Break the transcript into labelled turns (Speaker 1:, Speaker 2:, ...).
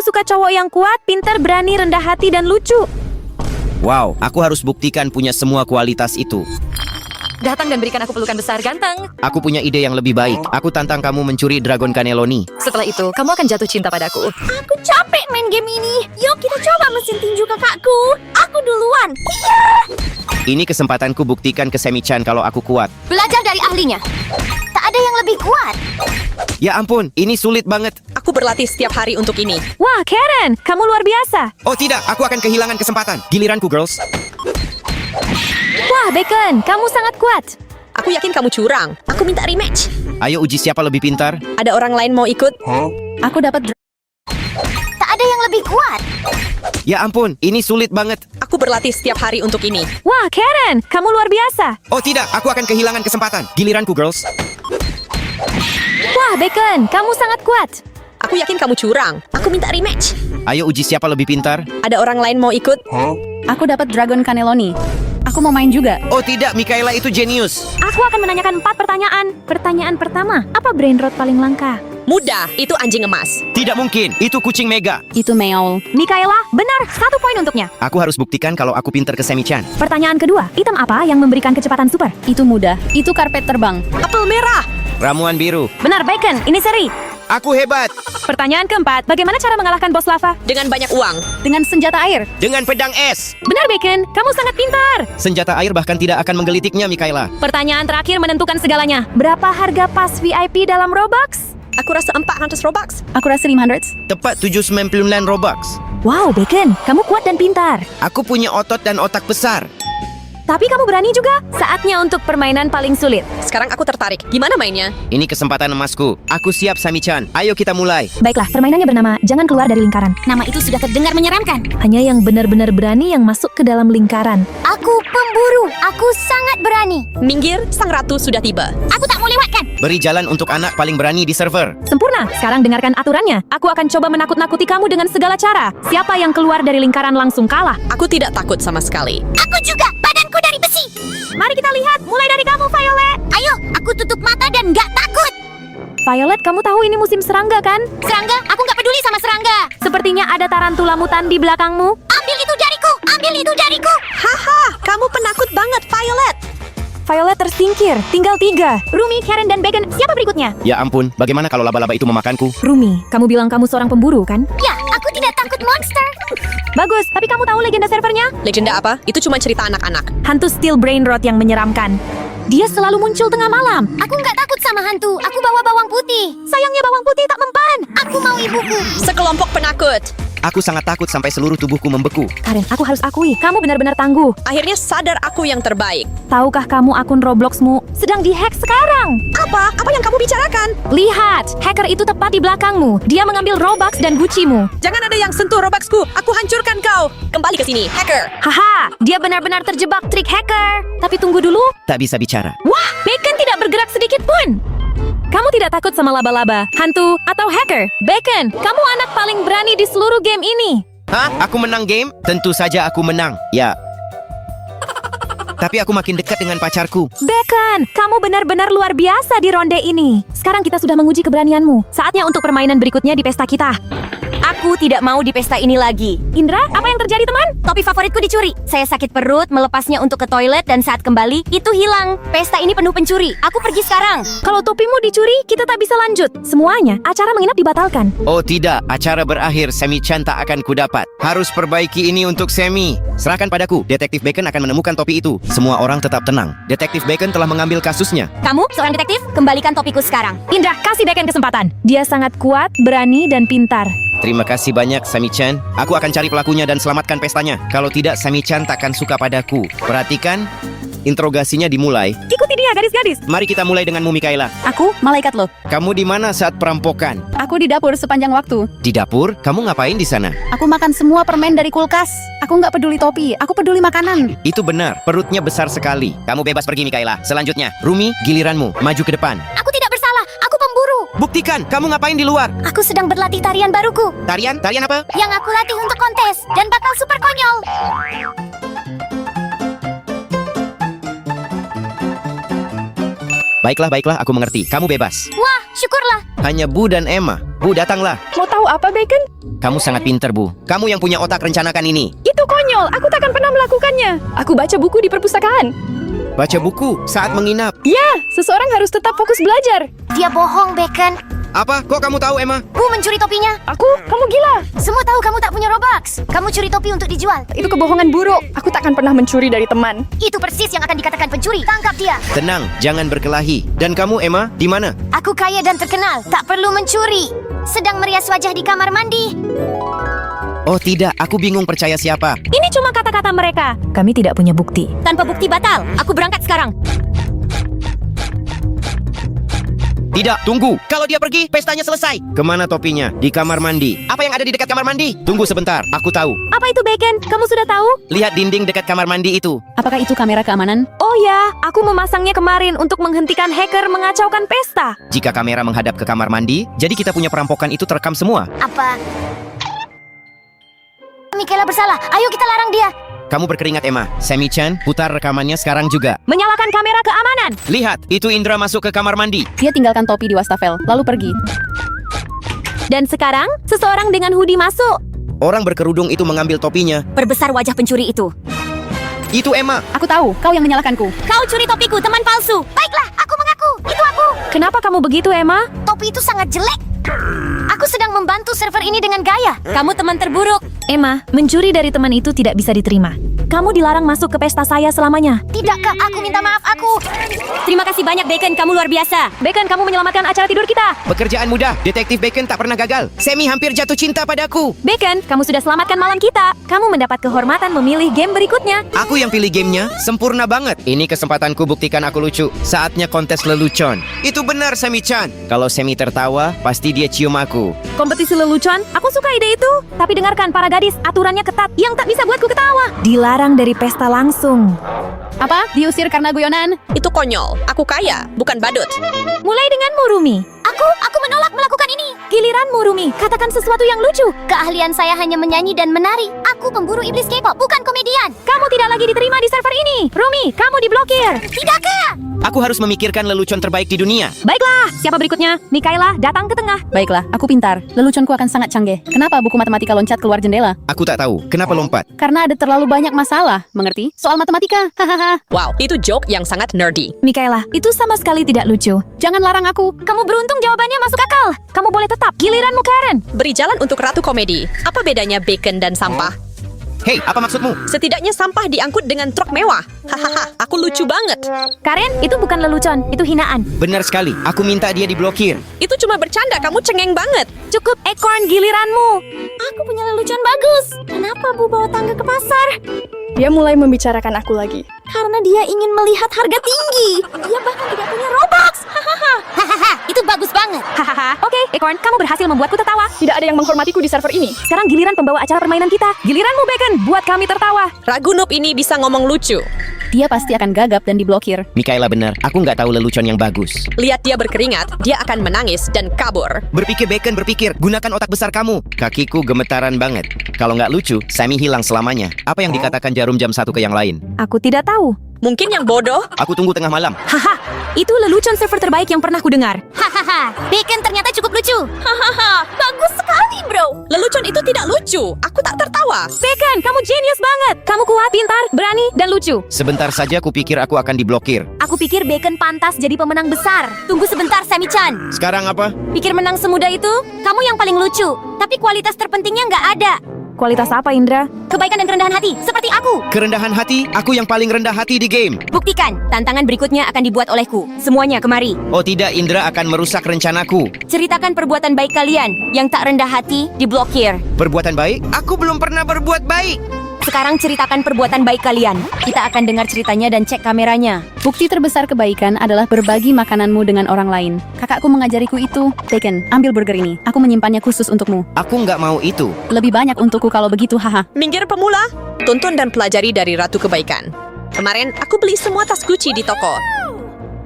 Speaker 1: Aku suka cowok yang kuat, pintar, berani, rendah hati, dan lucu.
Speaker 2: Wow, aku harus buktikan punya semua kualitas itu.
Speaker 1: Datang dan berikan aku pelukan besar, ganteng.
Speaker 2: Aku punya ide yang lebih baik. Aku tantang kamu mencuri Dragon Cannelloni.
Speaker 1: Setelah itu, kamu akan jatuh cinta padaku.
Speaker 3: Aku capek main game ini. Yuk kita coba mesin tinju kakakku. Aku duluan.
Speaker 2: Ini kesempatanku buktikan ke Semi-chan kalau aku kuat.
Speaker 3: Belajar dari ahlinya. Tak ada yang lebih kuat.
Speaker 2: Ya ampun, ini sulit banget.
Speaker 4: Aku berlatih setiap hari untuk ini.
Speaker 1: Wah, Karen, kamu luar biasa.
Speaker 2: Oh tidak, aku akan kehilangan kesempatan. Giliranku, girls.
Speaker 1: Wah, Bacon, kamu sangat kuat.
Speaker 4: Aku yakin kamu curang. Aku minta rematch.
Speaker 2: Ayo uji siapa lebih pintar.
Speaker 4: Ada orang lain mau ikut?
Speaker 1: Aku dapat
Speaker 3: Tak ada yang lebih kuat.
Speaker 2: Ya ampun, ini sulit banget.
Speaker 4: Aku berlatih setiap hari untuk ini.
Speaker 1: Wah, Karen, kamu luar biasa.
Speaker 2: Oh tidak, aku akan kehilangan kesempatan. Giliranku, girls.
Speaker 1: Wah, Bacon, kamu sangat kuat.
Speaker 4: Aku yakin kamu curang. Aku minta rematch.
Speaker 2: Ayo uji siapa lebih pintar.
Speaker 4: Ada orang lain mau ikut?
Speaker 1: Aku dapat Dragon Cannelloni. Aku mau main juga.
Speaker 2: Oh tidak, Mikaela itu jenius.
Speaker 1: Aku akan menanyakan 4 pertanyaan. Pertanyaan pertama, apa brain rot paling langka?
Speaker 4: Mudah, itu anjing emas.
Speaker 2: Tidak mungkin, itu kucing mega.
Speaker 1: Itu Meow. Mikaela, benar, 1 poin untuknya.
Speaker 2: Aku harus buktikan kalau aku pintar ke Semi-chan.
Speaker 1: Pertanyaan kedua, item apa yang memberikan kecepatan super? Itu mudah. Itu karpet terbang.
Speaker 4: Apel merah.
Speaker 2: Ramuan biru.
Speaker 1: Benar, Bacon, ini seri.
Speaker 2: Aku hebat.
Speaker 1: Pertanyaan keempat, bagaimana cara mengalahkan bos lava?
Speaker 4: Dengan banyak uang.
Speaker 1: Dengan senjata air.
Speaker 2: Dengan pedang es.
Speaker 1: Benar, Bacon, kamu sangat pintar.
Speaker 2: Senjata air bahkan tidak akan menggelitiknya, Mikaela.
Speaker 1: Pertanyaan terakhir menentukan segalanya. Berapa harga pas VIP dalam Robux?
Speaker 4: Aku rasa 400 Robux.
Speaker 1: Aku rasa 500.
Speaker 2: Tepat 799 Robux.
Speaker 1: Wow, Bacon, kamu kuat dan pintar.
Speaker 2: Aku punya otot dan otak besar.
Speaker 1: Tapi kamu berani juga. Saatnya untuk permainan paling sulit.
Speaker 4: Sekarang aku tertarik. Gimana mainnya?
Speaker 2: Ini kesempatan emasku. Aku siap, Sami-chan. Ayo kita mulai.
Speaker 1: Baiklah, permainannya bernama Jangan Keluar dari Lingkaran.
Speaker 3: Nama itu sudah terdengar menyeramkan.
Speaker 1: Hanya yang benar-benar berani yang masuk ke dalam lingkaran.
Speaker 3: Aku pemburu. Aku sangat berani.
Speaker 4: Minggir, sang ratu sudah tiba.
Speaker 3: Aku tak mau lewatkan.
Speaker 2: Beri jalan untuk anak paling berani di server.
Speaker 1: Sempurna, sekarang dengarkan aturannya. Aku akan coba menakut-nakuti kamu dengan segala cara. Siapa yang keluar dari lingkaran langsung kalah.
Speaker 4: Aku tidak takut sama sekali.
Speaker 3: Aku juga. Badanku dari besi.
Speaker 1: Mari kita lihat, mulai dari kamu, Violet.
Speaker 3: Ayo, aku tutup mata dan gak takut.
Speaker 1: Violet, kamu tahu ini musim serangga kan?
Speaker 3: Serangga? Aku gak peduli sama serangga.
Speaker 1: Sepertinya ada tarantula mutan di belakangmu.
Speaker 3: Ambil itu dariku. Ambil itu dariku.
Speaker 4: Haha, kamu penakut banget, Violet.
Speaker 1: Violet tersingkir, tinggal 3. Rumi, Karen, dan Bacon. Siapa berikutnya?
Speaker 2: Ya ampun, bagaimana kalau laba-laba itu memakanku?
Speaker 1: Rumi, kamu bilang kamu seorang pemburu, kan?
Speaker 3: Ya, aku tidak takut monster.
Speaker 1: Bagus, tapi kamu tahu legenda servernya?
Speaker 4: Legenda apa? Itu cuma cerita anak-anak.
Speaker 1: Hantu Steel Brain Rot yang menyeramkan. Dia selalu muncul tengah malam.
Speaker 3: Aku nggak takut sama hantu. Aku bawa bawang putih.
Speaker 1: Sayangnya bawang putih tak mempan.
Speaker 3: Aku mau ibuku.
Speaker 4: Sekelompok penakut.
Speaker 2: Aku sangat takut sampai seluruh tubuhku membeku.
Speaker 1: Karen, aku harus akui, kamu benar-benar tangguh.
Speaker 4: Akhirnya sadar aku yang terbaik.
Speaker 1: Tahukah kamu akun Robloxmu sedang dihack sekarang?
Speaker 4: Apa? Apa yang kamu bicarakan?
Speaker 1: Lihat, hacker itu tepat di belakangmu. Dia mengambil Robux dan Gucci-mu.
Speaker 4: Jangan ada yang sentuh Robuxku. Aku hancurkan kau. Kembali ke sini, hacker.
Speaker 1: Haha, dia benar-benar terjebak trik hacker. Tapi tunggu dulu.
Speaker 2: Tak bisa bicara.
Speaker 1: Wah, Bacon tidak bergerak sedikit pun. Kamu tidak takut sama laba-laba, hantu, atau hacker? Bacon, kamu anak paling berani di seluruh game ini.
Speaker 2: Hah? Aku menang game? Tentu saja aku menang. Ya. Tapi aku makin dekat dengan pacarku.
Speaker 1: Bacon, kamu benar-benar luar biasa di ronde ini. Sekarang kita sudah menguji keberanianmu. Saatnya untuk permainan berikutnya di pesta kita.
Speaker 3: Aku tidak mau di pesta ini lagi.
Speaker 1: Indra, apa yang terjadi teman?
Speaker 3: Topi favoritku dicuri. Saya sakit perut, melepasnya untuk ke toilet dan saat kembali, itu hilang. Pesta ini penuh pencuri. Aku pergi sekarang.
Speaker 1: Kalau topimu dicuri, kita tak bisa lanjut. Semuanya, acara menginap dibatalkan.
Speaker 2: Oh tidak, acara berakhir. Semi-chan tak akan kudapat. Harus perbaiki ini untuk Semi. Serahkan padaku. Detektif Bacon akan menemukan topi itu. Semua orang tetap tenang. Detektif Bacon telah mengambil kasusnya.
Speaker 3: Kamu, seorang detektif, kembalikan topiku sekarang.
Speaker 1: Indra, kasih Bacon kesempatan. Dia sangat kuat, berani, dan pintar.
Speaker 2: Terima kasih banyak, Sami-chan. Aku akan cari pelakunya dan selamatkan pestanya. Kalau tidak, Sami-chan takkan suka padaku. Perhatikan, interogasinya dimulai.
Speaker 1: Ikuti dia, gadis-gadis.
Speaker 2: Mari kita mulai denganmu, Mikaela.
Speaker 1: Aku, malaikat lo.
Speaker 2: Kamu di mana saat perampokan?
Speaker 1: Aku di dapur sepanjang waktu.
Speaker 2: Di dapur? Kamu ngapain di sana?
Speaker 1: Aku makan semua permen dari kulkas. Aku nggak peduli topi, aku peduli makanan.
Speaker 2: Itu benar, perutnya besar sekali. Kamu bebas pergi, Mikaela. Selanjutnya, Rumi, giliranmu. Maju ke depan.
Speaker 3: Aku tidak bersalah. Aku pemburu.
Speaker 2: Buktikan, kamu ngapain di luar?
Speaker 3: Aku sedang berlatih tarian baruku.
Speaker 2: Tarian? Tarian apa?
Speaker 3: Yang aku latih untuk kontes dan bakal super konyol.
Speaker 2: Baiklah, aku mengerti. Kamu bebas.
Speaker 3: Wah, syukurlah.
Speaker 2: Hanya Bu dan Emma. Bu, datanglah.
Speaker 5: Mau tahu apa, Bacon?
Speaker 2: Kamu sangat pinter, Bu. Kamu yang punya otak rencanakan ini.
Speaker 5: Itu konyol, aku takkan pernah melakukannya. Aku baca buku di perpustakaan.
Speaker 2: Baca buku saat menginap.
Speaker 5: Ya, seseorang harus tetap fokus belajar.
Speaker 3: Dia bohong, Bacon.
Speaker 2: Apa? Kok kamu tahu, Emma?
Speaker 3: Bu mencuri topinya.
Speaker 5: Kamu gila.
Speaker 3: Semua tahu kamu tak punya Robux. Kamu curi topi untuk dijual.
Speaker 5: Itu kebohongan buruk. Aku takkan pernah mencuri dari teman.
Speaker 3: Itu persis yang akan dikatakan pencuri. Tangkap dia.
Speaker 2: Tenang, jangan berkelahi. Dan kamu, Emma, di mana?
Speaker 3: Aku kaya dan terkenal. Tak perlu mencuri. Sedang merias wajah di kamar mandi.
Speaker 2: Oh tidak, aku bingung percaya siapa.
Speaker 1: Ini cuma kata-kata mereka. Kami tidak punya bukti.
Speaker 3: Tanpa bukti batal. Aku berangkat sekarang.
Speaker 2: Tidak, tunggu. Kalau dia pergi, pestanya selesai. Kemana topinya? Di kamar mandi. Apa yang ada di dekat kamar mandi? Tunggu sebentar, aku tahu.
Speaker 1: Apa itu, Bacon? Kamu sudah tahu?
Speaker 2: Lihat dinding dekat kamar mandi itu.
Speaker 6: Apakah itu kamera keamanan?
Speaker 1: Oh ya, aku memasangnya kemarin untuk menghentikan hacker mengacaukan pesta.
Speaker 2: Jika kamera menghadap ke kamar mandi, jadi kita punya perampokan itu terekam semua.
Speaker 3: Apa? Michaela bersalah. Ayo kita larang dia.
Speaker 2: Kamu berkeringat, Emma. Sammy-chan, putar rekamannya sekarang juga.
Speaker 1: Menyalakan kamera keamanan.
Speaker 2: Lihat, itu Indra masuk ke kamar mandi.
Speaker 6: Dia tinggalkan topi di wastafel, lalu pergi.
Speaker 1: Dan sekarang, seseorang dengan hoodie masuk.
Speaker 2: Orang berkerudung itu mengambil topinya.
Speaker 3: Perbesar wajah pencuri itu.
Speaker 2: Itu Emma.
Speaker 6: Aku tahu, kau yang menyalahkanku.
Speaker 3: Kau curi topiku, teman palsu. Baiklah, aku mengaku. Itu aku.
Speaker 1: Kenapa kamu begitu, Emma?
Speaker 3: Topi itu sangat jelek. Aku sedang membantu server ini dengan gaya. Kamu teman terburuk.
Speaker 1: Emma, mencuri dari teman itu tidak bisa diterima. Kamu dilarang masuk ke pesta saya selamanya.
Speaker 3: Tidakkah aku minta maaf aku? Terima kasih banyak, Bacon. Kamu luar biasa.
Speaker 1: Bacon, kamu menyelamatkan acara tidur kita.
Speaker 2: Pekerjaan mudah. Detektif Bacon tak pernah gagal. Sammy hampir jatuh cinta padaku.
Speaker 1: Bacon, kamu sudah selamatkan malam kita. Kamu mendapat kehormatan memilih game berikutnya.
Speaker 2: Aku yang pilih gamenya, sempurna banget. Ini kesempatanku buktikan aku lucu. Saatnya kontes lelucon. Itu benar, Sammy-chan. Kalau Sammy tertawa, pasti dia cium aku.
Speaker 1: Kompetisi lelucon, aku suka ide itu. Tapi dengarkan para gadis, aturannya ketat yang tak bisa buatku ketawa. Dilarang dari pesta langsung.
Speaker 6: Apa? Diusir karena guyonan?
Speaker 4: Itu konyol. Aku kaya, bukan badut.
Speaker 1: Mulai denganmu, Rumi.
Speaker 3: Aku menolak melakukan ini.
Speaker 1: Giliranmu, Rumi. Katakan sesuatu yang lucu.
Speaker 3: Keahlian saya hanya menyanyi dan menari. Aku pemburu iblis K-pop, bukan komedian.
Speaker 1: Kamu tidak lagi diterima di server ini. Rumi, kamu diblokir.
Speaker 3: Tidakkah?
Speaker 2: Aku harus memikirkan lelucon terbaik di dunia.
Speaker 1: Baiklah, siapa berikutnya? Mikaela, datang ke tengah.
Speaker 6: Baiklah, aku pintar. Leluconku akan sangat canggih. Kenapa buku matematika loncat keluar jendela?
Speaker 2: Aku tak tahu. Kenapa lompat?
Speaker 6: Karena ada terlalu banyak masalah. Mengerti? Soal matematika. Hahaha.
Speaker 4: Wow, itu joke yang sangat nerdy.
Speaker 1: Mikaela, itu sama sekali tidak lucu.
Speaker 6: Jangan larang aku.
Speaker 1: Kamu beruntung jawabannya masuk akal. Kamu boleh tetap. Giliranmu, Karen.
Speaker 4: Beri jalan untuk Ratu Komedi. Apa bedanya bacon dan sampah?
Speaker 2: Hei, apa maksudmu?
Speaker 4: Setidaknya sampah diangkut dengan truk mewah. Hahaha, aku lucu banget.
Speaker 1: Karen, itu bukan lelucon, itu hinaan.
Speaker 2: Benar sekali. Aku minta dia diblokir.
Speaker 4: Itu cuma bercanda, kamu cengeng banget.
Speaker 1: Cukup, Ekorn, giliranmu.
Speaker 3: Aku punya lelucon bagus. Kenapa Bu bawa tangga ke pasar?
Speaker 5: Dia mulai membicarakan aku lagi.
Speaker 3: Karena dia ingin melihat harga tinggi. Dia bahkan tidak punya Robux. Hahaha, itu bagus banget.
Speaker 1: Hahaha. Oke, Ekorn, kamu berhasil membuatku tertawa.
Speaker 5: Tidak ada yang menghormatiku di server ini.
Speaker 1: Sekarang giliran pembawa acara permainan kita. Giliranmu, Bacon, buat kami tertawa.
Speaker 4: Ragu noob ini bisa ngomong lucu.
Speaker 6: Dia pasti akan gagap dan diblokir.
Speaker 2: Mikaela benar. Aku nggak tahu lelucon yang bagus.
Speaker 4: Lihat dia berkeringat, dia akan menangis dan kabur.
Speaker 2: Berpikir, Bacon, berpikir. Gunakan otak besar kamu. Kakiku gemetaran banget. Kalau nggak lucu, Sammy hilang selamanya. Apa yang dikatakan jarum jam 1 ke yang lain?
Speaker 1: Aku tidak tahu.
Speaker 4: Mungkin yang bodoh.
Speaker 2: Aku tunggu tengah malam.
Speaker 1: Haha, itu lelucon server terbaik yang pernah kudengar.
Speaker 3: Hahaha, Bacon ternyata cukup lucu. Hahaha, bagus sekali, bro.
Speaker 4: Lelucon itu tidak lucu. Aku tak tertawa.
Speaker 1: Bacon, kamu genius banget. Kamu kuat, pintar, berani, dan lucu.
Speaker 2: Sebentar saja kupikir aku akan diblokir.
Speaker 3: Aku pikir Bacon pantas jadi pemenang besar. Tunggu sebentar, Sammy-chan.
Speaker 2: Sekarang apa?
Speaker 3: Pikir menang semudah itu? Kamu yang paling lucu. Tapi kualitas terpentingnya nggak ada.
Speaker 1: Kualitas apa, Indra?
Speaker 3: Kebaikan dan kerendahan hati, seperti aku.
Speaker 2: Kerendahan hati? Aku yang paling rendah hati di game.
Speaker 3: Buktikan, tantangan berikutnya akan dibuat olehku. Semuanya kemari.
Speaker 2: Oh tidak, Indra akan merusak rencanaku.
Speaker 3: Ceritakan perbuatan baik kalian. Yang tak rendah hati, diblokir.
Speaker 2: Perbuatan baik? Aku belum pernah berbuat baik.
Speaker 3: Sekarang ceritakan perbuatan baik kalian. Kita akan dengar ceritanya dan cek kameranya.
Speaker 6: Bukti terbesar kebaikan adalah berbagi makananmu dengan orang lain. Kakakku mengajariku itu. Bacon, ambil burger ini. Aku menyimpannya khusus untukmu.
Speaker 2: Aku nggak mau itu.
Speaker 6: Lebih banyak untukku kalau begitu, haha.
Speaker 4: Minggir pemula, tuntun dan pelajari dari Ratu Kebaikan. Kemarin aku beli semua tas Gucci di toko.